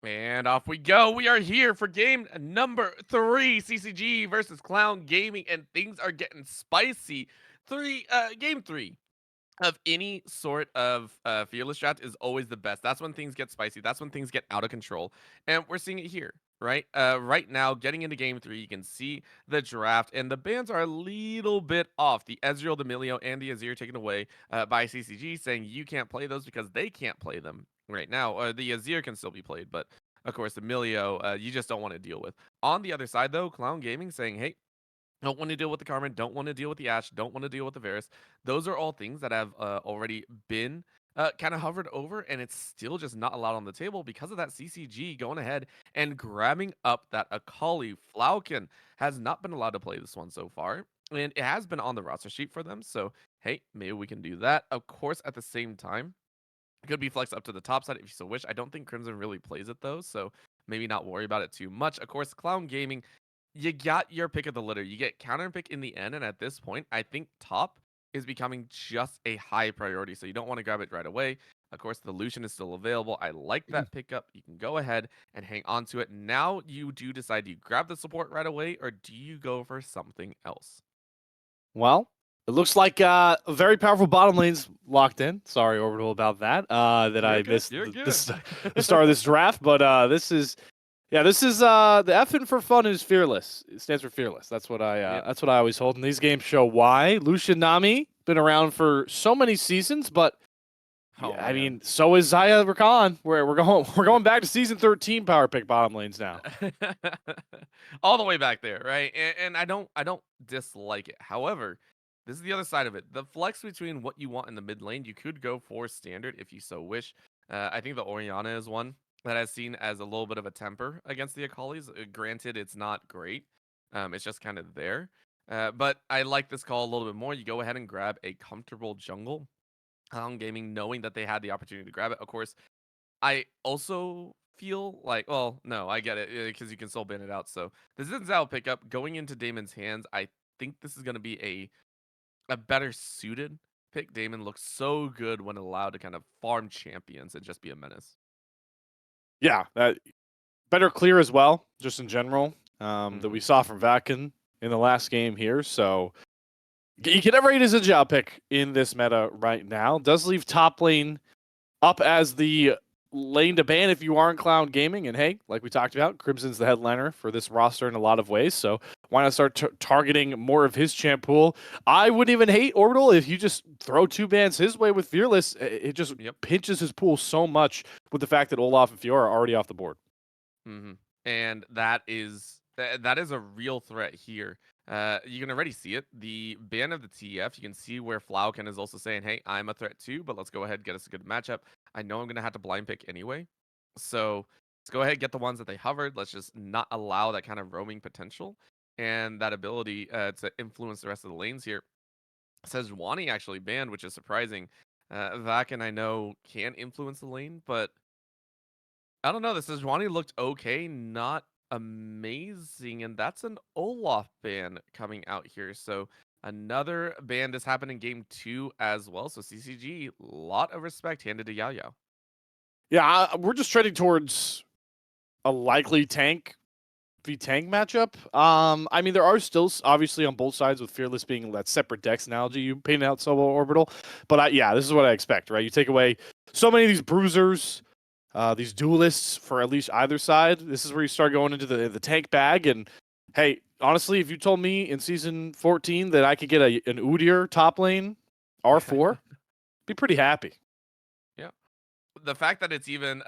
And off we go. We are here for game number 3, CCG versus Clown Gaming, and things are getting spicy. Game 3 of any sort of fearless draft is always the best. That's when things get spicy. That's when things get out of control, and we're seeing it here. Right, right now, getting into game 3, you can see the draft, and the bans are a little bit off. The Ezreal, the Milio, and the Azir taken away by CCG, saying you can't play those because they can't play them right now. The Azir can still be played, but of course, the Milio, you just don't want to deal with. On the other side, though, Clown Gaming saying, hey, don't want to deal with the Carmen, don't want to deal with the Ashe, don't want to deal with the Varus. Those are all things that have already been kind of hovered over, and it's still just not allowed on the table because of that CCG going ahead and grabbing up that Akali. Falcon has not been allowed to play this one so far, and it has been on the roster sheet for them. So, hey, maybe we can do that. Of course, at the same time, it could be flexed up to the top side if you so wish. I don't think Crimson really plays it though, so maybe not worry about it too much. Of course, Clown Gaming, you got your pick of the litter. You get counter pick in the end, and at this point, I think top is becoming just a high priority. So you don't want to grab it right away. Of course, the Lucian is still available. I like that pickup. You can go ahead and hang on to it. Now you do decide, do you grab the support right away, or do you go for something else? Well, it looks like a very powerful bottom lane's locked in. Sorry, Orbital, about that. That You're I good. missed You're good. the start of this draft, but this is the F in for fun is fearless. It stands for fearless. Yep. That's what I always hold, and these games show why. Lucian Nami been around for so many seasons, but Oh I man. mean, so is Zaya Rakan. We're going back to season 13 power pick bottom lanes now. All the way back there, right? And I don't dislike it. However, this is the other side of it. The flex between what you want in the mid lane, you could go for standard if you so wish. I think the Oriana is one that I've seen as a little bit of a temper against the Akalis. Granted, it's not great. It's just kind of there. But I like this call a little bit more. You go ahead and grab a comfortable jungle. Gaming, knowing that they had the opportunity to grab it. Of course, I also feel like, well, no, I get it because you can still ban it out. So this is Zao pickup going into Damon's hands. I think this is going to be a better suited pick. Damon looks so good when allowed to kind of farm champions and just be a menace. Yeah, that better clear as well, just in general, that Hmm. we saw from Vakin in the last game here. So you can never rate his a Zhao pick in this meta right now. Does leave top lane up as the lane to ban if you aren't Cloud Gaming. And hey, like we talked about, Crimson's the headliner for this roster in a lot of ways. So why not start targeting more of his champ pool? I wouldn't even hate Orbital if you just throw 2 bans his way with Fearless. It just Yep. pinches his pool so much with the fact that Olaf and Fiora are already off the board. Hmm. And that is a real threat here. You can already see it. The ban of the TF, you can see where Flauken is also saying, "Hey, I'm a threat too, but let's go ahead and get us a good matchup. I know I'm gonna have to blind pick anyway, so let's go ahead and get the ones that they hovered. Let's just not allow that kind of roaming potential and that ability to influence the rest of the lanes here." Says Wani actually banned, which is surprising. Vaken I know can influence the lane, but I don't know. The Sejuani looked okay, not amazing, and that's an Olaf ban coming out here. So another ban. This happened in game 2 as well. So CCG, lot of respect handed to Yao Yao. Yeah, we're just trending towards a likely tank v tank matchup. I mean, there are still obviously on both sides with Fearless being that separate decks analogy you painted out solo orbital, but yeah, this is what I expect, right? You take away so many of these bruisers, these duelists for at least either side. This is where you start going into the tank bag. And hey, honestly, if you told me in season 14 that I could get an Udyr top lane R4, be pretty happy. Yeah. The fact that it's even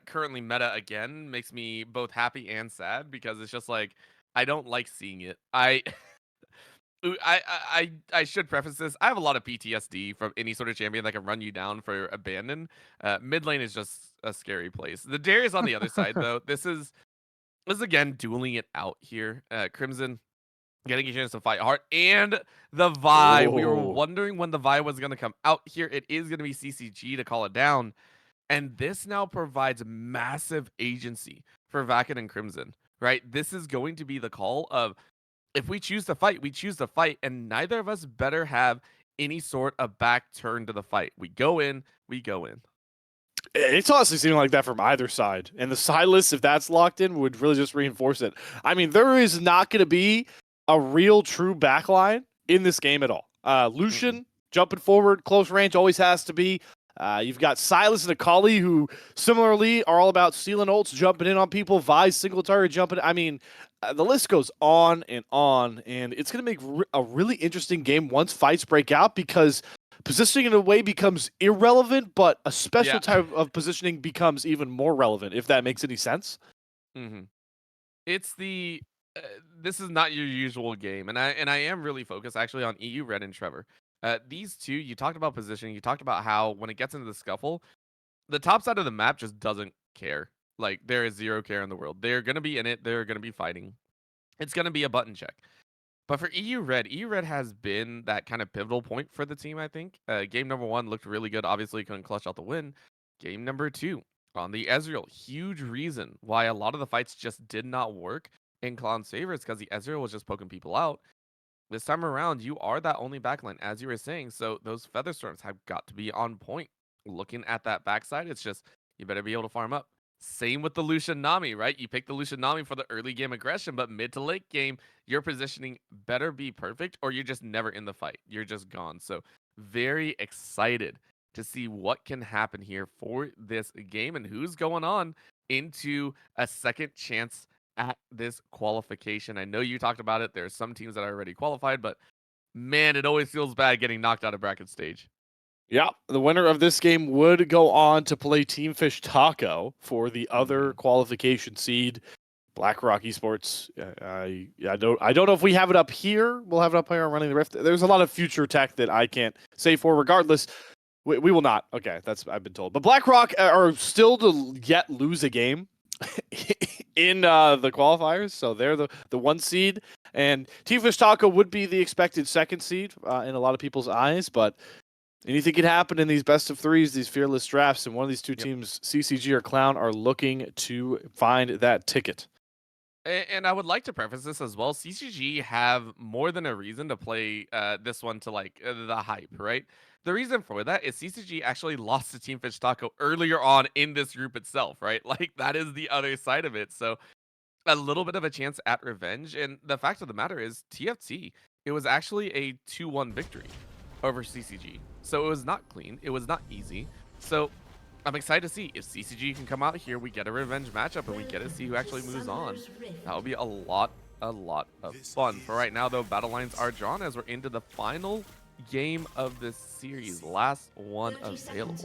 currently meta again makes me both happy and sad because it's just like I don't like seeing it. I should preface this. I have a lot of PTSD from any sort of champion that can run you down for abandon. Mid lane is just a scary place. The Darius on the other side, though, this is again dueling it out here. Crimson getting a chance to fight hard, and the Vi. We were Oh, wondering when the Vi was going to come out here. It is going to be CCG to call it down, and this now provides massive agency for Vaken and Crimson. Right, this is going to be the call of if we choose to fight, we choose to fight, and neither of us better have any sort of back turn to the fight. We go in, we go in. It's honestly seeming like that from either side. And the Silas, if that's locked in, would really just reinforce it. I mean, there is not going to be a real true backline in this game at all. Mm-mm. Lucian, jumping forward, close range, always has to be. You've got Silas and Akali, who similarly are all about stealing ults, jumping in on people, Vi's single target jumping. I mean, the list goes on, and it's going to make a really interesting game once fights break out because positioning in a way becomes irrelevant, but a special Yeah. type of positioning becomes even more relevant, if that makes any sense. hmm It's the uh, this is not your usual game, and I am really focused actually on EU Red and Trevor. These two, you talked about positioning, you talked about how when it gets into the scuffle, the top side of the map just doesn't care. Like there is zero care in the world. They're gonna be in it. They're gonna be fighting. It's gonna be a button check. But for EU Red has been that kind of pivotal point for the team, I think. Game number one looked really good. Obviously, couldn't clutch out the win. Game number two on the Ezreal, huge reason why a lot of the fights just did not work in Clown's favor is because the Ezreal was just poking people out. This time around, you are that only backline, as you were saying. So those Feather Storms have got to be on point. Looking at that backside, it's just you better be able to farm up. Same with the Lucian Nami, right? You pick the Lucian Nami for the early game aggression, but mid to late game, your positioning better be perfect or you're just never in the fight. You're just gone. So very excited to see what can happen here for this game and who's going on into a second chance at this qualification. I know you talked about it. There's some teams that are already qualified, but man, it always feels bad getting knocked out of bracket stage. Yeah, the winner of this game would go on to play Team Fish Taco for the other qualification seed. BlackRock Esports. I don't know if we have it up here. We'll have it up here on Running the Rift. There's a lot of future tech that I can't say for. Regardless, we will not. Okay, that's I've been told. But BlackRock are still to yet lose a game in the qualifiers, so they're the one seed, and Team Fish Taco would be the expected second seed in a lot of people's eyes, but anything can happen in these best of threes, these fearless drafts, and one of these two teams, CCG or Clown, are looking to find that ticket. And I would like to preface this as well. CCG have more than a reason to play this one to like the hype, right? The reason for that is CCG actually lost to Team Fish Taco earlier on in this group itself, right? Like that is the other side of it. So a little bit of a chance at revenge. And the fact of the matter is, TFT, it was actually a 2-1 victory over CCG. So it was not clean. It was not easy. So I'm excited to see if CCG can come out here, we get a revenge matchup, and we get to see who actually moves on. That would be a lot of fun. For right now, though, battle lines are drawn as we're into the final game of this series. Last one available.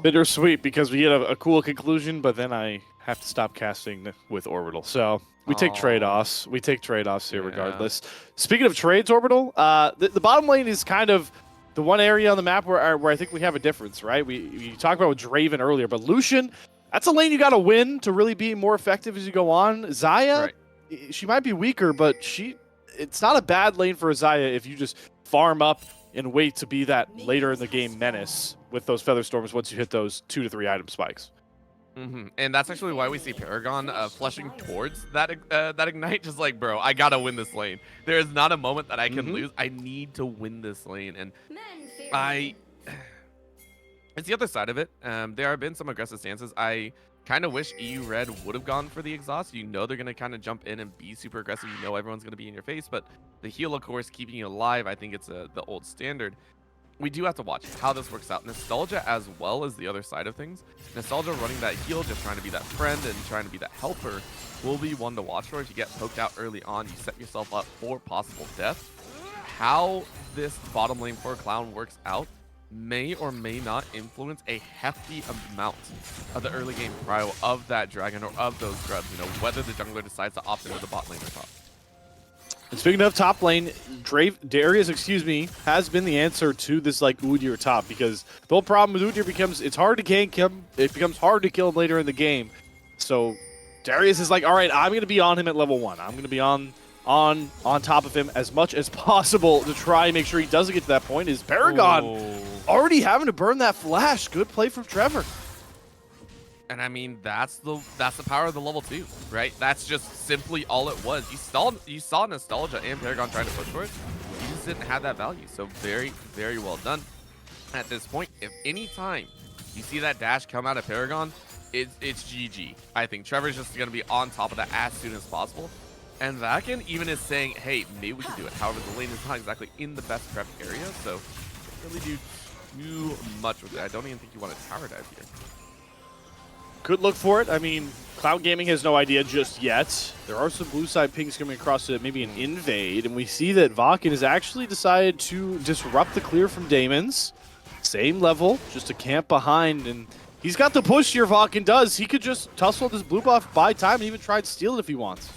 Bittersweet because we get a cool conclusion, but then I have to stop casting with Orbital. So we take trade-offs. We take trade-offs here regardless. Speaking of trades, Orbital, the bottom lane is kind of the one area on the map where I think we have a difference, right? We talked about with Draven earlier, but Lucian, that's a lane you got to win to really be more effective as you go on. Xayah, she might be weaker, but it's not a bad lane for Xayah if you just farm up and wait to be that later in the game menace with those Feather Storms once you hit those 2 to 3 item spikes. And that's actually why we see Paragon flushing towards that ignite. Just like, bro, I gotta win this lane. There is not a moment that I can lose. I need to win this lane, and it's the other side of it. There have been some aggressive stances. I kind of wish EU Red would have gone for the exhaust. You know they're gonna kind of jump in and be super aggressive. You know everyone's gonna be in your face, but the heal, of course, keeping you alive. I think it's the old standard. We do have to watch how this works out. Nostalgia as well as the other side of things. Nostalgia running that heal, just trying to be that friend and trying to be that helper, will be one to watch for. If you get poked out early on, you set yourself up for possible death. How this bottom lane for Clown works out may or may not influence a hefty amount of the early game prio of that dragon or of those grubs, you know, whether the jungler decides to opt into the bot lane or top. And speaking of top lane, Darius, has been the answer to this like Udyr top, because the whole problem with Udyr becomes it's hard to gank him. It becomes hard to kill him later in the game. So Darius is like, all right, I'm going to be on him at level 1. I'm going to be on top of him as much as possible to try and make sure he doesn't get to that point. Is Paragon already having to burn that flash? Good play from Trevor. And I mean, that's the power of the level 2, right? That's just simply all it was. You saw Nostalgia and Paragon trying to push for it. You just didn't have that value. So very, very well done. At this point, if any time You see that dash come out of Paragon, it's GG. I think Trevor's just going to be on top of that as soon as possible. And Vakin even is saying, hey, maybe we can do it. However, the lane is not exactly in the best prep area, so can't really do too much with it. I don't even think you want a tower dive here. Could look for it. I mean, Cloud Gaming has no idea just yet. There are some blue side pings coming across to maybe an invade, and we see that Vakin has actually decided to disrupt the clear from Daemons. Same level, just a camp behind, and he's got the push here, Vakin does. He could just tussle this blue buff, buy time, and even try to steal it if he wants.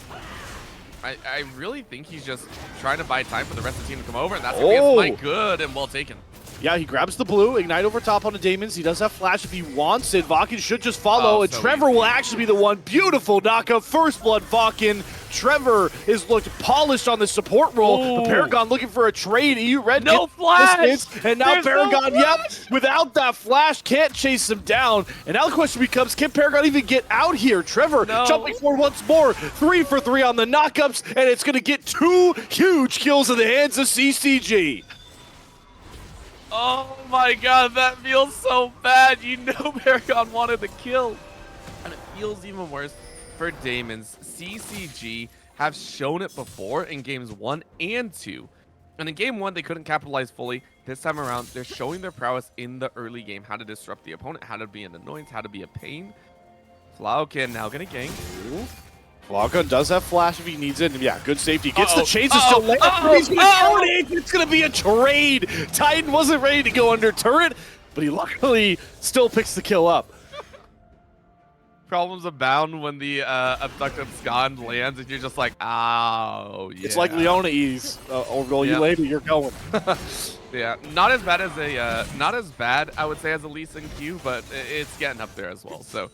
I really think he's just trying to buy time for the rest of the team to come over, and that's going to be a smite. Good and well taken. Yeah, he grabs the blue, Ignite over top on the Daemons. He does have flash if he wants it. Vakin should just follow, and so Trevor will actually be the one. Beautiful knockup, first blood Vakin. Trevor is looked polished on the support role. Paragon looking for a trade. EU Red no flash! And now Paragon, without that flash, can't chase him down. And now the question becomes, can Paragon even get out here? Trevor jumping forward once more. 3 for 3 on the knockups, and it's going to get 2 huge kills in the hands of CCG. Oh my god, that feels so bad. You know Paragon wanted the kill. And it feels even worse for Daemons. CCG have shown it before in games 1 and 2. And in game 1, they couldn't capitalize fully. This time around, they're showing their prowess in the early game. How to disrupt the opponent, how to be an annoyance, how to be a pain. Flaucan now gonna gank. Flaucan does have flash if he needs it. Yeah, good safety. Gets the chains to still land. He's going to throw it in. It's going to be a trade. Titan wasn't ready to go under turret, but he luckily still picks the kill up. Problems abound when the abductive Scond lands and you're just like, oh, yeah. It's like Leona's, or roll you later, you're going. Yeah, not as bad as not as bad, I would say, as a Lee Sin Q, but it's getting up there as well. So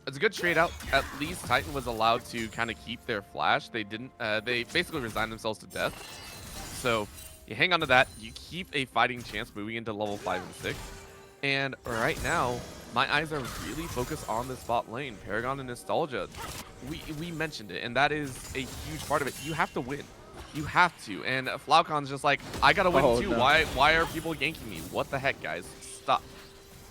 it's a good trade out. At least Titan was allowed to kind of keep their flash. They didn't. They basically resigned themselves to death. So you hang on to that. You keep a fighting chance moving into level 5 and 6. And right now, my eyes are really focused on this bot lane. Paragon and Nostalgia. We mentioned it, and that is a huge part of it. You have to win. You have to. And Flaucan's just like, I gotta win too. No. Why are people yanking me? What the heck, guys? Stop.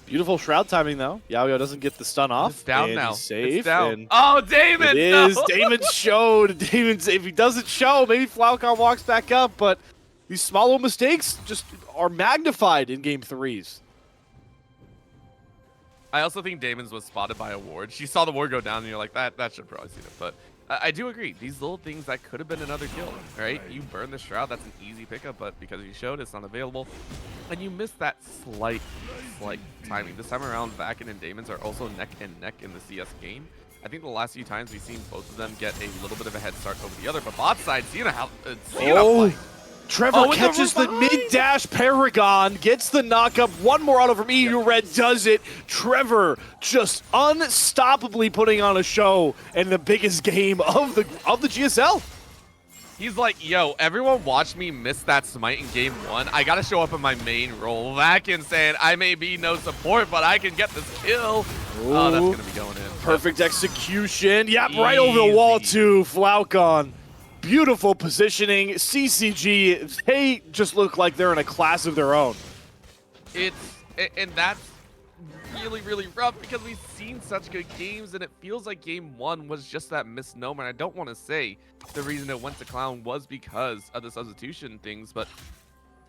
Beautiful shroud timing, though. Yao doesn't get the stun off. It's down now. He's safe. It's down. Oh, Damon! It is. No. Damon showed. Damon's, if he doesn't show, maybe Flaucan walks back up, but these small little mistakes just are magnified in game 3s. I also think Damon's was spotted by a ward. She saw the ward go down, and you're like, that should probably see it. But I do agree. These little things, that could have been another kill, right? You burn the shroud. That's an easy pickup, but because you showed, it's not available. And you missed that slight timing. This time around, Vakin and Daemons are also neck and neck in the CS game. I think the last few times we've seen both of them get a little bit of a head start over the other. But bot side, Cena playing. Trevor catches the mid-dash Paragon, gets the knockup. One more auto from EU Red does it. Trevor just unstoppably putting on a show in the biggest game of the GSL. He's like, yo, everyone watched me miss that smite in game 1. I gotta show up in my main role. Vakin saying, I may be no support, but I can get this kill. Ooh. Oh, that's gonna be going in. Perfect execution. Yep, right over the wall too, Flaucan. Beautiful positioning. CCG, they just look like they're in a class of their own. And that's really, really rough because we've seen such good games, and it feels like game 1 was just that misnomer. And I don't want to say the reason it went to Clown was because of the substitution things, but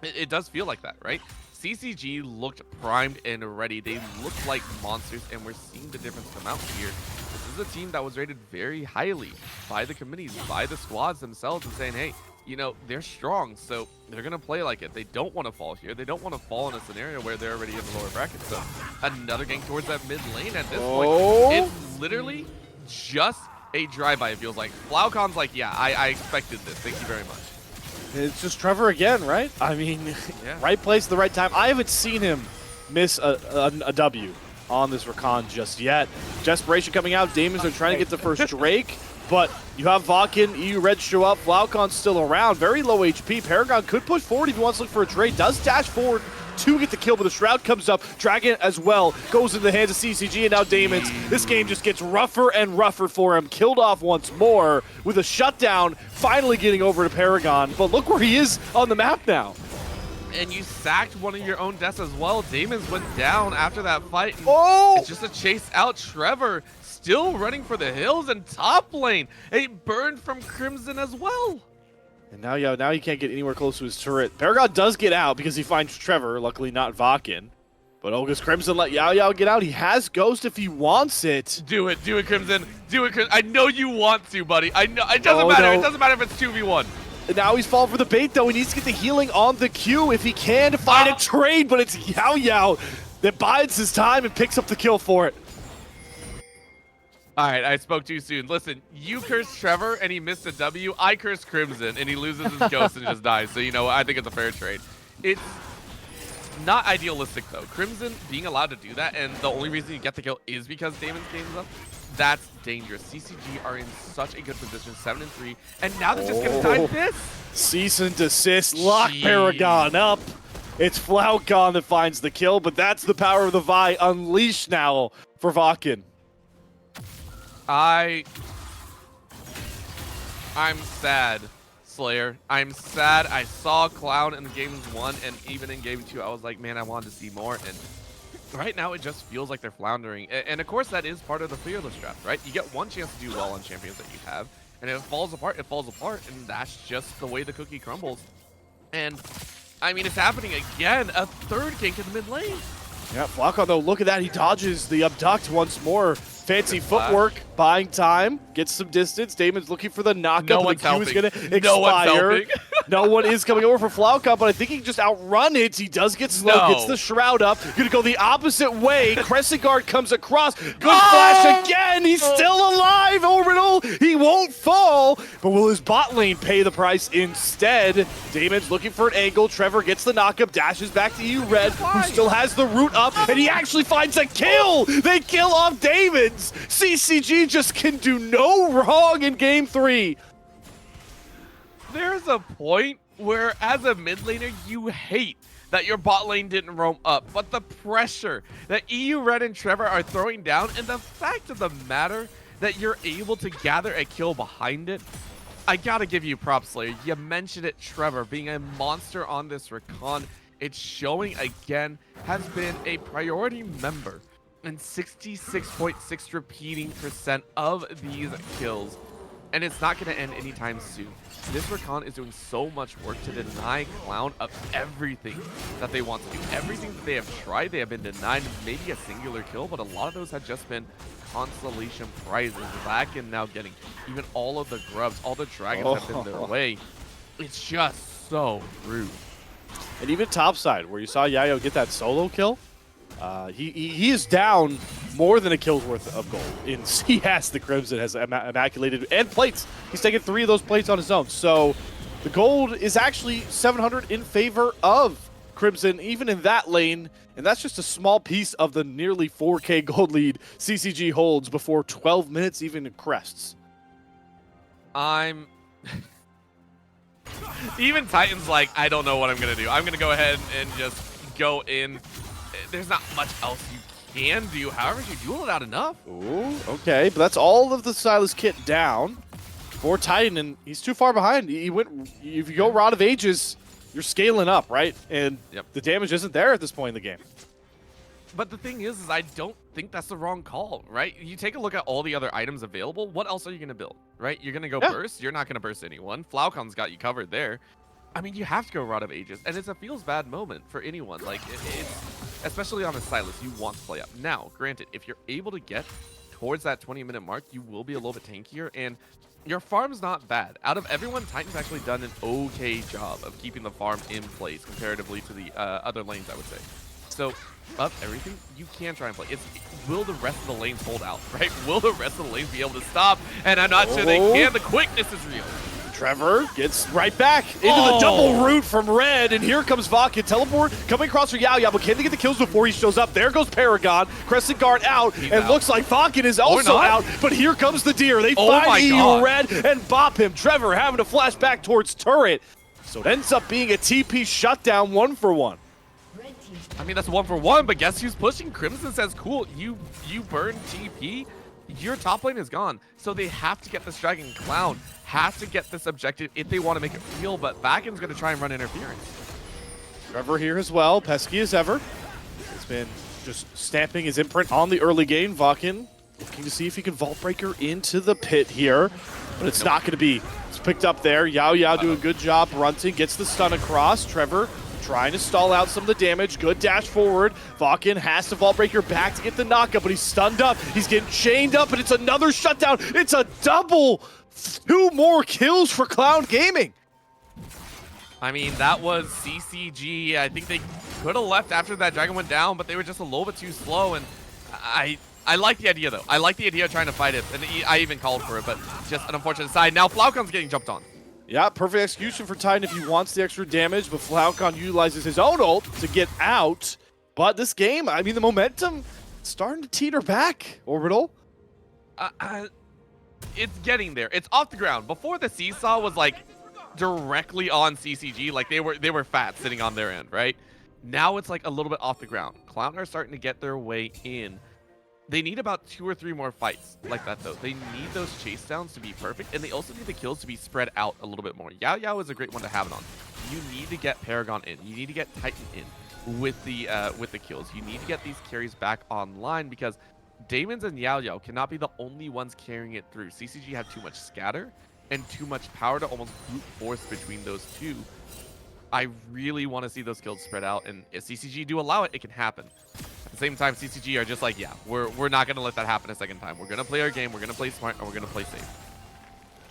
it does feel like that, right? CCG looked primed and ready. They looked like monsters, and we're seeing the difference come out here. This is a team that was rated very highly by the committees, by the squads themselves, and saying, hey, you know, they're strong, so they're going to play like it. They don't want to fall here. They don't want to fall in a scenario where they're already in the lower bracket. So another gank towards that mid lane at this point. It's literally just a drive-by, it feels like. Flaucan's like, yeah, I expected this. Thank you very much. It's just Trevor again, right? I mean, right place at the right time. I haven't seen him miss a W on this Rakan just yet. Desperation coming out. Daemons are trying to get the first Drake, but you have Vakin, EU Red show up. Flaucan's still around. Very low HP. Paragon could push forward if he wants to look for a trade. Does dash forward to get the kill, but the Shroud comes up. Dragon as well goes in the hands of CCG, and now Daemons. This game just gets rougher and rougher for him. Killed off once more with a shutdown, finally getting over to Paragon. But look where he is on the map now. And you sacked one of your own deaths as well. Damon's went down after that fight. And it's just a chase out. Trevor still running for the hills and top lane. A burn from Crimson as well. And now he can't get anywhere close to his turret. Paragon does get out because he finds Trevor, luckily not Vakin. But Olga's Crimson let Yao get out. He has Ghost if he wants it. Do it, Crimson. Do it, Crimson. I know you want to, buddy. I know. It doesn't matter. No. It doesn't matter if it's 2v1. And now he's falling for the bait, though. He needs to get the healing on the Q if he can to find a trade, but it's Yao that bides his time and picks up the kill for it. All right, I spoke too soon. Listen, you cursed Trevor and he missed a W. I cursed Crimson and he loses his ghost and just dies. So, you know, I think it's a fair trade. It's not idealistic, though. Crimson being allowed to do that, and the only reason you get the kill is because Damon's game's up. That's dangerous. CCG are in such a good position, 7-3, and now they're just gonna die this. Cease and desist, lock Paragon up. It's Flaukon that finds the kill, but that's the power of the Vi unleashed now for Vakin. I'm sad, Slayer. I'm sad. I saw Clown in games 1, and even in game 2, I was like, man, I wanted to see more. And right now, it just feels like they're floundering. And of course, that is part of the fearless draft, right? You get one chance to do well on champions that you have, and if it falls apart, it falls apart, and that's just the way the cookie crumbles. And I mean, it's happening again. A third gank in the mid lane. Yeah, Flaukon, though, look at that. He dodges the abduct once more. Fancy footwork, buying time, gets some distance. Damon's looking for the knockup. No one's helping. The Q is going to expire. No one's helping. No one is coming over for Flaukon, but I think he can just outrun it. He does get slow, gets the shroud up. Going to go the opposite way. Crescent Guard comes across. Good flash again. He's still alive, Orbital. He won't fall, but will his bot lane pay the price instead? Damon's looking for an angle. Trevor gets the knockup, dashes back to you, Red, who still has the root up, and he actually finds a kill. They kill off Damon. CCG just can do no wrong in game 3. There's a point where, as a mid laner, you hate that your bot lane didn't roam up, but the pressure that EU Red and Trevor are throwing down, and the fact of the matter that you're able to gather a kill behind it, I gotta give you props, Slayer. You mentioned it, Trevor being a monster on this recon. It's showing again, has been a priority member and 66.6 repeating % of these kills, and it's not going to end anytime soon. This recon is doing so much work to deny Clown of everything that they want to do. Everything that they have tried, they have been denied maybe a singular kill, but a lot of those have just been consolation prizes. Vakin now getting even all of the grubs, all the dragons have been their way. It's just so rude. And even topside, where you saw Yayo get that solo kill, he is down more than a kill's worth of gold in CS. The Crimson has immaculated, and plates. He's taken 3 of those plates on his own. So the gold is actually 700 in favor of Crimson, even in that lane. And that's just a small piece of the nearly 4K gold lead CCG holds before 12 minutes even crests. Even Titan's like, I don't know what I'm going to do. I'm going to go ahead and just go in. There's not much else you can do. However, you duel it out enough. Ooh, okay, but that's all of the Silas kit down for Titan, and he's too far behind. He went. If you go Rod of Ages, you're scaling up, right? And the damage isn't there at this point in the game. But the thing is I don't think that's the wrong call, right? You take a look at all the other items available. What else are you going to build, right? You're going to go burst. You're not going to burst anyone. Flaucon's got you covered there. I mean, you have to go Rod of Ages, and it's a feels bad moment for anyone. Like, it's, especially on a Silas, you want to play up. Now, granted, if you're able to get towards that 20-minute mark, you will be a little bit tankier, and your farm's not bad. Out of everyone, Titan's actually done an okay job of keeping the farm in place comparatively to the other lanes, I would say. So, of everything, you can try and play. Will the rest of the lanes hold out, right? Will the rest of the lanes be able to stop? And I'm not sure they can. The quickness is real. Trevor gets right back into the double root from Red, and here comes Vakin. Teleport coming across for Yao, but can they get the kills before he shows up? There goes Paragon. Crescent Guard out, and looks like Vakin is also out, but here comes the deer. They find EU Red and bop him. Trevor having to flash back towards turret. So it ends up being a TP shutdown 1-for-1. I mean, that's 1-for-1, but guess who's pushing? Crimson says, cool, you burn TP, your top lane is gone. So they have to get this Dragon. Clown have to get this objective if they want to make it real, but Vakin's going to try and run interference. Trevor here as well, pesky as ever. Has been just stamping his imprint on the early game. Vakin looking to see if he can Vault Breaker into the pit here, but it's not going to be. It's picked up there. Yao Yao doing a good job. Runting gets the stun across. Trevor trying to stall out some of the damage. Good dash forward. Vakin has to Vault Breaker back to get the knockup, but he's stunned up. He's getting chained up, and it's another shutdown. It's a double. 2 more kills for Clown Gaming. I mean, that was CCG. I think they could have left after that dragon went down, but they were just a little bit too slow. And I like the idea, though. I like the idea of trying to fight it. And I even called for it, but just an unfortunate side. Now Flaucon's getting jumped on. Yeah, perfect execution for Titan if he wants the extra damage, but Flaucon utilizes his own ult to get out. But this game, I mean, the momentum starting to teeter back, Orbital. It's getting there. It's off the ground. Before, the seesaw was like directly on CCG, like they were fat sitting on their end, right? Now it's like a little bit off the ground. Clown are starting to get their way in. They need about 2 or 3 more fights like that, though. They need those chase downs to be perfect, and they also need the kills to be spread out a little bit more. Yao Yao is a great one to have it on. You need to get Paragon in. You need to get Titan in with the kills. You need to get these carries back online, because Damons and Yao Yao cannot be the only ones carrying it through. CCG have too much scatter and too much power to almost brute force between those two. I really want to see those kills spread out, and if CCG do allow it, it can happen. At the same time, CCG are just like, yeah, we're not going to let that happen a second time. We're going to play our game, we're going to play smart, and we're going to play safe.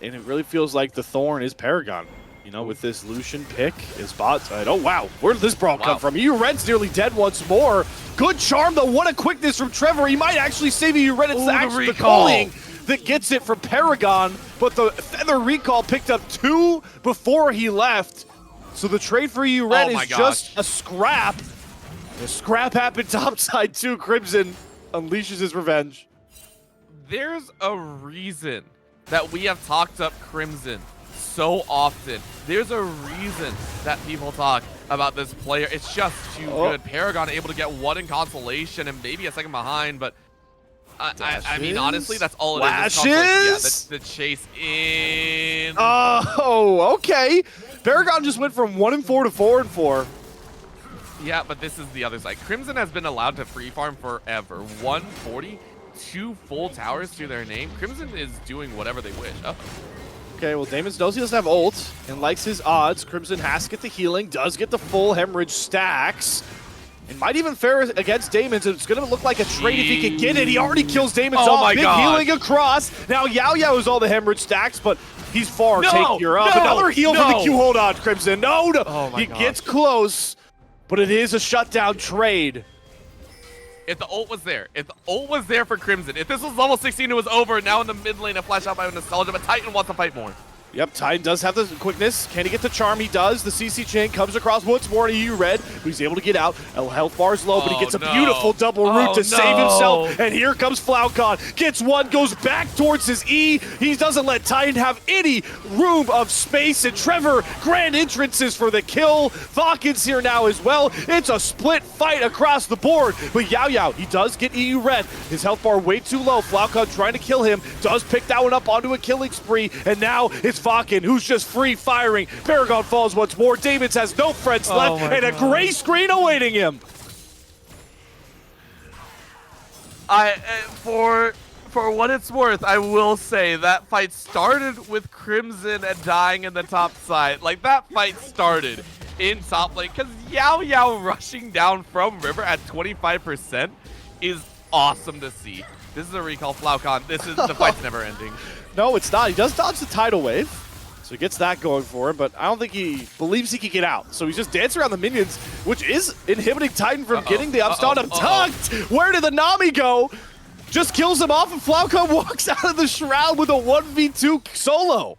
And it really feels like the Thorn is Paragon. You know, with this Lucian pick, his bot side. Oh, wow. Where did this brawl come from? EU Red's nearly dead once more. Good charm, though. What a quickness from Trevor. He might actually save EU Red. It's actually the calling that gets it from Paragon. But the Feather Recall picked up 2 before he left. So the trade for EU Red is just a scrap. The scrap happened topside too. Crimson unleashes his revenge. There's a reason that we have talked up Crimson so often. There's a reason that people talk about this player. It's just too good. Paragon able to get 1 in consolation and maybe a second behind, but I mean, honestly, that's all it is. Yeah, that's the chase in. Oh, okay. Paragon just went from 1-4 to 4-4. Yeah, but this is the other side. Crimson has been allowed to free farm forever. 140, 2 full towers to their name. Crimson is doing whatever they wish. Okay, well, Damons knows he doesn't have ult and likes his odds. Crimson has to get the healing, does get the full hemorrhage stacks. It might even fare against Damons. It's going to look like a trade if he can get it. He already kills Damons off. Big healing across. Now Yao Yao is all the hemorrhage stacks, but he's far takier up. Another heal from the Q. Hold on, Crimson. No. He gets close, but it is a shutdown trade. If the ult was there, for Crimson, if this was level 16, it was over. Now in the mid lane, a flash out by Nostalgia, but Titan wants to fight more. Yep, Titan does have the quickness. Can he get the charm? He does. The CC chain comes across once more to EU Red, but he's able to get out. Health bar is low, but he gets a beautiful double root to save himself. And here comes Flaucon. Gets 1, goes back towards his E. He doesn't let Titan have any room of space. And Trevor, grand entrances for the kill. Vakin's here now as well. It's a split fight across the board. But Yao Yao, he does get EU Red. His health bar way too low. Flaucon trying to kill him. Does pick that one up onto a killing spree. And now it's Vakin, who's just free firing. Paragon falls once more. Damons has no friends left, and a gray screen awaiting him. For what it's worth, I will say that fight started with Crimson and dying in the top side. Like, that fight started in top lane, because Yao Yao rushing down from River at 25% is awesome to see. This is a recall, Flaucon. The fight's never ending. No, it's not. He does dodge the tidal wave, so he gets that going for him, but I don't think he believes he can get out. So he's just dancing around the minions, which is inhibiting Titan from getting the upstart. Tucked! Where did the Nami go? Just kills him off, and Flaucon walks out of the Shroud with a 1v2 solo.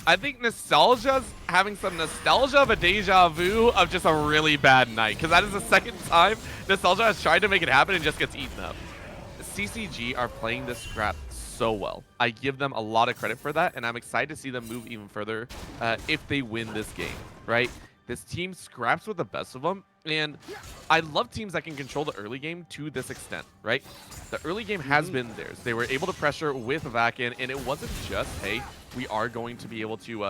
I think Nostalgia's having some nostalgia of a deja vu of just a really bad night, because that is the second time Nostalgia has tried to make it happen and just gets eaten up. CCG are playing this scrap so well. I give them a lot of credit for that, and I'm excited to see them move even further if they win this game, right? This team scraps with the best of them, and I love teams that can control the early game to this extent, right? The early game has been theirs. They were able to pressure with Vakin, and it wasn't just, hey, we are going to be able to,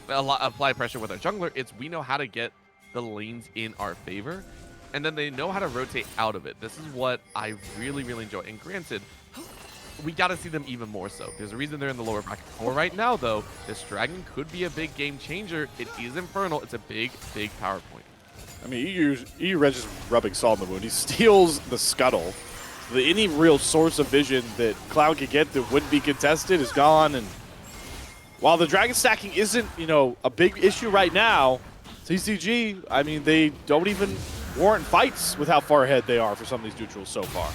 apply pressure with our jungler. It's we know how to get the lanes in our favor, and then they know how to rotate out of it. This is what I really, really enjoy. And granted, we got to see them even more so. There's a reason they're in the lower bracket. For right now, though, this Dragon could be a big game changer. It is Infernal. It's a big, big power point. I mean, EU Reg is rubbing salt in the wound. He steals the Scuttle. Any real source of vision that Cloud could get that wouldn't be contested is gone. And while the Dragon stacking isn't, a big issue right now, CCG, I mean, they don't even warrant fights with how far ahead they are for some of these neutrals so far.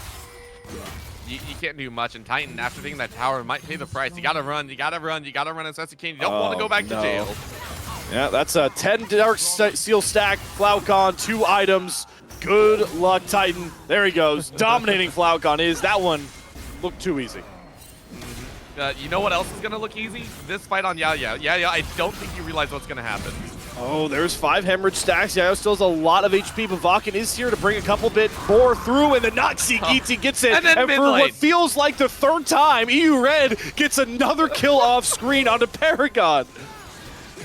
You can't do much, and Titan, after taking that tower, might pay the price. You gotta run, you gotta run as fast as you can. You don't want to go back to jail. Yeah, that's a 10 Dark Seal stack. Flaukon, 2 items. Good luck, Titan. There he goes. Dominating Flaukon is. That one looked too easy. You know what else is going to look easy? This fight on Yao Yao. Yeah, I don't think you realize what's going to happen. Oh, there's 5 hemorrhage stacks. Yao still has a lot of HP, but Vakken is here to bring a couple bit more through, and the Noxie Geetsy gets it. And for what feels like the 3rd time, EU Red gets another kill off screen onto Paragon.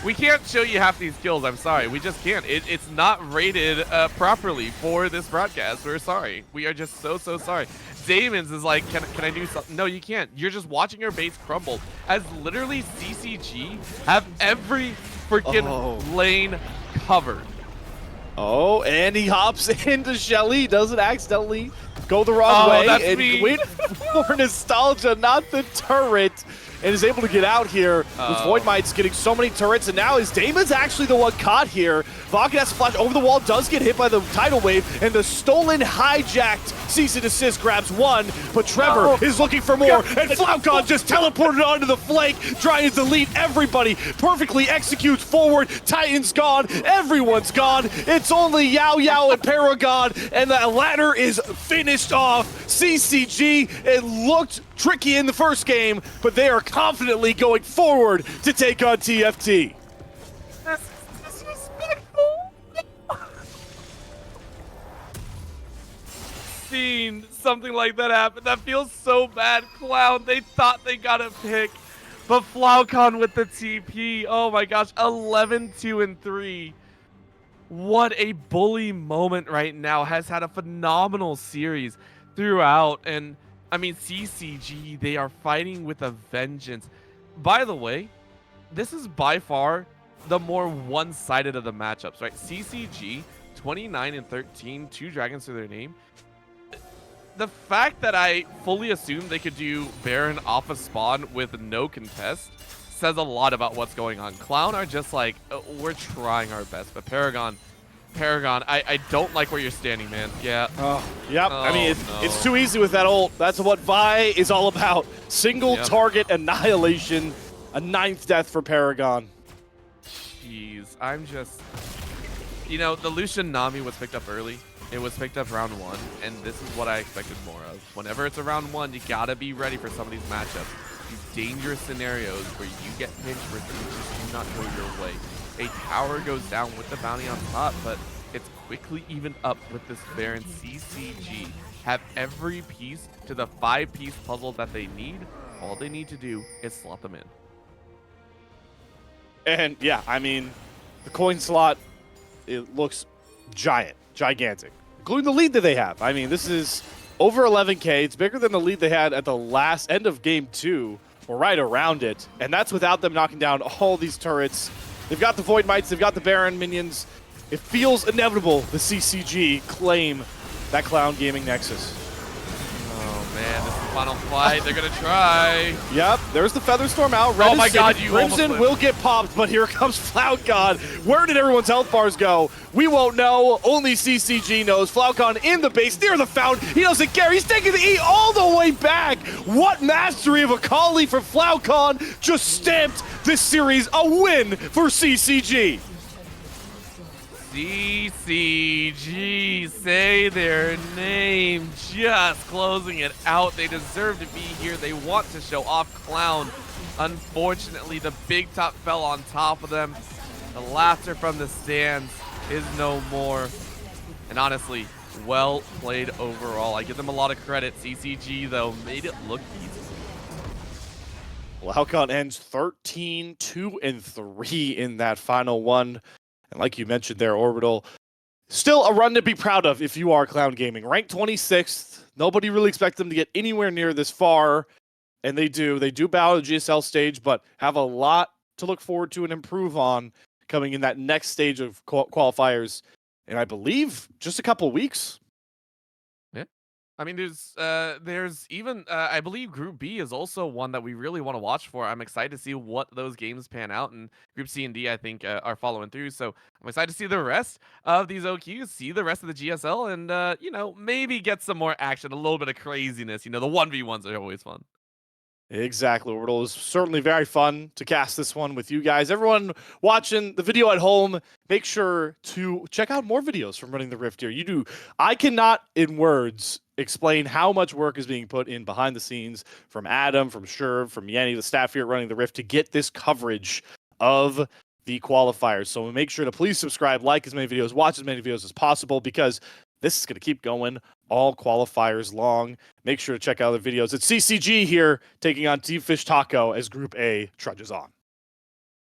We can't show you half these kills, I'm sorry. We just can't. It's not rated properly for this broadcast. We're sorry. We are just so sorry. Damon's is like, can I do something? No, you can't. You're just watching your base crumble as literally CCG have every freaking lane covered. Oh, and he hops into Shelly, doesn't accidentally go the wrong way. That's and me. Wait for nostalgia, not the turret. And is able to get out here with Void Mites getting so many turrets, and now his Damon's actually the one caught here. Vakken has to flash over the wall, does get hit by the tidal wave, and the stolen hijacked cease and desist grabs one, but Trevor is looking for more, and Flaukon just teleported onto the flank, trying to delete everybody, perfectly executes forward, Titan's gone, everyone's gone, it's only Yao Yao and Paragon, and the ladder is finished off. CCG, it looked tricky in the first game, but they are confidently going forward to take on TFT. That's disrespectful. Seen something like that happen. That feels so bad. Cloud, they thought they got a pick, but Flaukon with the TP. Oh my gosh, 11-2-3. What a bully moment right now. Has had a phenomenal series throughout, and I mean, CCG, they are fighting with a vengeance. By the way, this is by far the more one-sided of the matchups, right? CCG, 29-13, 2 dragons to their name. The fact that I fully assumed they could do Baron off a spawn with no contest says a lot about what's going on. Clown are just like, we're trying our best, but Paragon, I don't like where you're standing, man. Yeah. Yep. I mean, it's too easy with that ult. That's what Vi is all about. Single target annihilation. A 9th death for Paragon. Jeez, I'm just... the Lucian Nami was picked up early. It was picked up round 1, and this is what I expected more of. Whenever it's a round 1, you gotta be ready for some of these matchups. These dangerous scenarios where you get pinched where things just do not go your way. A tower goes down with the bounty on top, but it's quickly evened up with this Baron. CCG have every piece to the 5-piece puzzle that they need. All they need to do is slot them in. And yeah, I mean, the coin slot, it looks gigantic, including the lead that they have. I mean, this is over 11K. It's bigger than the lead they had at the end of game 2, or right around it. And that's without them knocking down all these turrets. They've got the Void Mites, they've got the Baron minions. It feels inevitable the CCG claim that Clown Gaming Nexus. Oh man, this is the final fight. They're gonna try. Yep, there's the Featherstorm out. Red oh my god, you Crimson will get popped, but here comes Flaukon. Where did everyone's health bars go? We won't know. Only CCG knows. Flaukon in the base near the fountain. He doesn't care. He's taking the E all the way back. What mastery of Akali for Flaukon just stamped this series a win for CCG. CCG, say their name, just closing it out. They deserve to be here. They want to show off. Clown. Unfortunately, the big top fell on top of them. The laughter from the stands is no more. And honestly, well played overall. I give them a lot of credit. CCG, though, made it look easy. Flaukon ends 13-2-3 in that final one. And like you mentioned there, Orbital, still a run to be proud of if you are Clown Gaming. Ranked 26th. Nobody really expects them to get anywhere near this far. And they do. They do bow to the GSL stage, but have a lot to look forward to and improve on coming in that next stage of qualifiers. And I believe just a couple weeks. Yeah. I mean, there's even I believe Group B is also one that we really want to watch for. I'm excited to see what those games pan out, and Group C and D I think are following through. So I'm excited to see the rest of these OQs, see the rest of the GSL, and maybe get some more action, a little bit of craziness. The 1v1s are always fun. Exactly. Orbital is certainly very fun to cast this one with you guys. Everyone watching the video at home, make sure to check out more videos from Running the Rift here. I cannot, in words, explain how much work is being put in behind the scenes from Adam, from Sherv, from Yanni, the staff here at Running the Rift to get this coverage of the qualifiers. So make sure to please subscribe, like as many videos, watch as many videos as possible, because this is going to keep going all qualifiers long. Make sure to check out the videos. It's CCG here taking on Deep Fish Taco as Group A trudges on.